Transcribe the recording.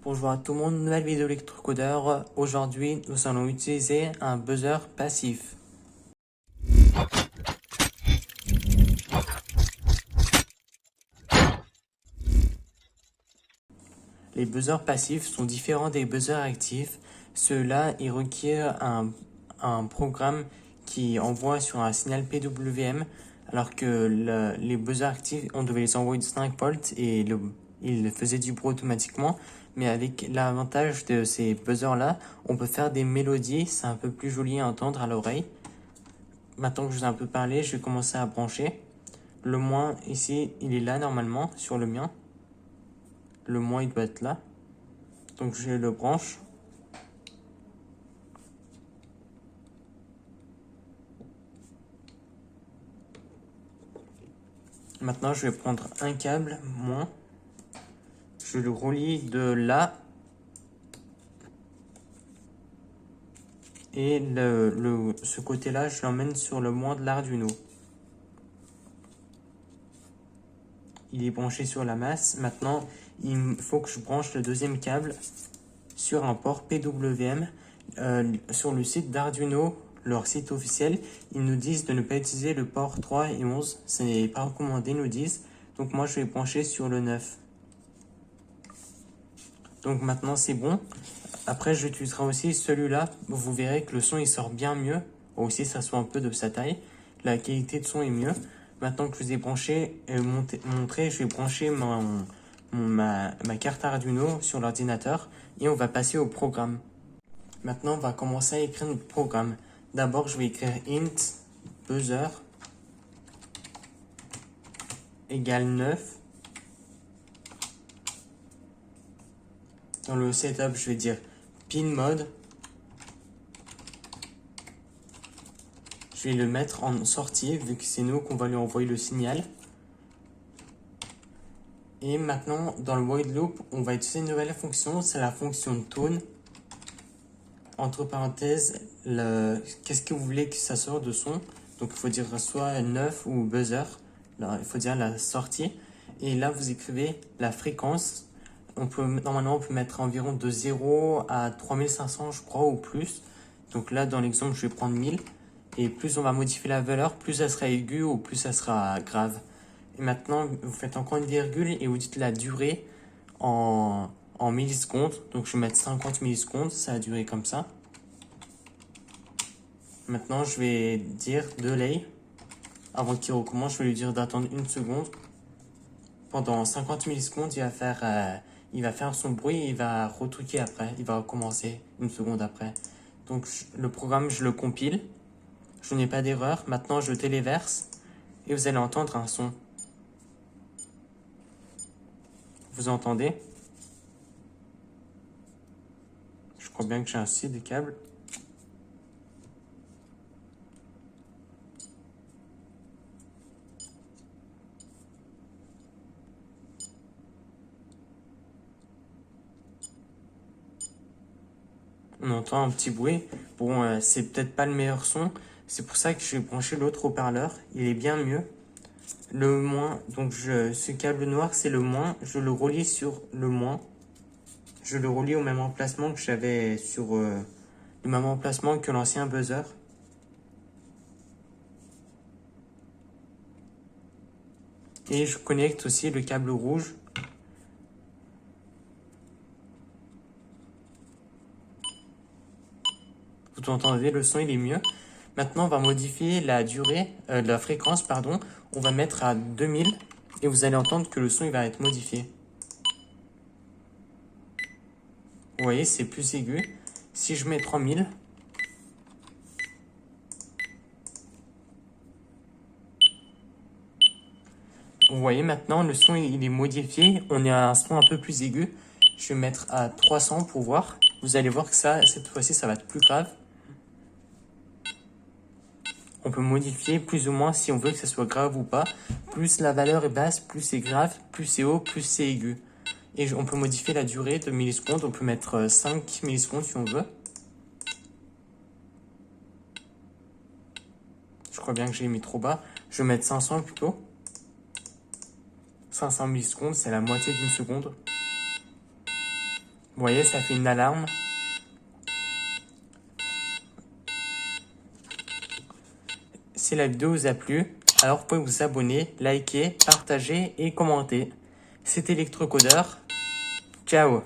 Bonjour à tout le monde, nouvelle vidéo électrocodeur. Aujourd'hui, nous allons utiliser un buzzer passif. Les buzzers passifs sont différents des buzzers actifs. Ceux-là, ils requièrent un programme qui envoie sur un signal PWM, alors que les buzzers actifs, on devait les envoyer de 5 volts et ils faisaient du bruit automatiquement. Mais avec l'avantage de ces buzzers-là, on peut faire des mélodies, c'est un peu plus joli à entendre à l'oreille. Maintenant que je vous ai un peu parlé, je vais commencer à brancher. Le moins ici, il est là normalement sur le mien. Le moins, il doit être là. Donc je le branche. Maintenant, je vais prendre un câble moins. Je le relie de là. Et ce côté-là, je l'emmène sur le moins de l'Arduino. Il est branché sur la masse. Maintenant, il faut que je branche le deuxième câble sur un port PWM. Sur le site d'Arduino, leur site officiel, ils nous disent de ne pas utiliser le port 3 et 11. Ce n'est pas recommandé, ils nous disent. Donc moi, je vais brancher sur le 9. Donc maintenant, c'est bon. Après, j'utiliserai aussi celui-là. Vous verrez que le son, il sort bien mieux. Aussi, ça soit un peu de sa taille. La qualité de son est mieux. Maintenant que je vous ai branché et montré, je vais brancher ma carte Arduino sur l'ordinateur et on va passer au programme. Maintenant, on va commencer à écrire notre programme. D'abord, je vais écrire int buzzer égale 9. Dans le setup, je vais dire pin mode. Je vais le mettre en sortie vu que c'est nous qu'on va lui envoyer le signal. Et maintenant, dans le while loop, on va utiliser une nouvelle fonction, c'est la fonction tone. Entre parenthèses, qu'est-ce que vous voulez que ça sorte de son. Donc il faut dire soit 9 ou buzzer. Là, il faut dire la sortie. Et là, vous écrivez la fréquence. Normalement, on peut mettre environ de 0 à 3500, je crois, ou plus. Donc là, dans l'exemple, je vais prendre 1000. Et plus on va modifier la valeur, plus ça sera aigu ou plus ça sera grave. Et maintenant, vous faites encore une virgule et vous dites la durée en millisecondes. Donc je vais mettre 50 millisecondes, ça a duré comme ça. Maintenant, je vais dire delay. Avant qu'il recommence, je vais lui dire d'attendre une seconde. Pendant 50 millisecondes, il va faire son bruit et il va retruquer après. Il va recommencer une seconde après. Donc le programme, je le compile. Je n'ai pas d'erreur. Maintenant, je téléverse et vous allez entendre un son. Vous entendez? Je crois bien que j'ai ainsi des câbles. On entend un petit bruit. Bon, c'est peut-être pas le meilleur son. C'est pour ça que je vais brancher l'autre haut-parleur. Il est bien mieux. Le moins, donc ce câble noir, c'est le moins. Je le relie sur le moins. Je le relie au même emplacement que j'avais sur le même emplacement que l'ancien buzzer. Et je connecte aussi le câble rouge. Vous entendez, le son il est mieux. Maintenant, on va modifier la durée, la fréquence, pardon. On va mettre à 2000 et vous allez entendre que le son il va être modifié. Vous voyez, c'est plus aigu. Si je mets 3000, vous voyez maintenant, le son il est modifié. On est à un son un peu plus aigu. Je vais mettre à 300 pour voir. Vous allez voir que ça, cette fois-ci, ça va être plus grave. On peut modifier plus ou moins si on veut que ça soit grave ou pas. Plus la valeur est basse, plus c'est grave, plus c'est haut, plus c'est aigu. Et on peut modifier la durée de millisecondes. On peut mettre 5 millisecondes si on veut. Je crois bien que j'ai mis trop bas. Je vais mettre 500 plutôt. 500 millisecondes, c'est la moitié d'une seconde. Vous voyez, ça fait une alarme. Si la vidéo vous a plu, alors vous pouvez vous abonner, liker, partager et commenter. C'était Electrocodeur. Ciao!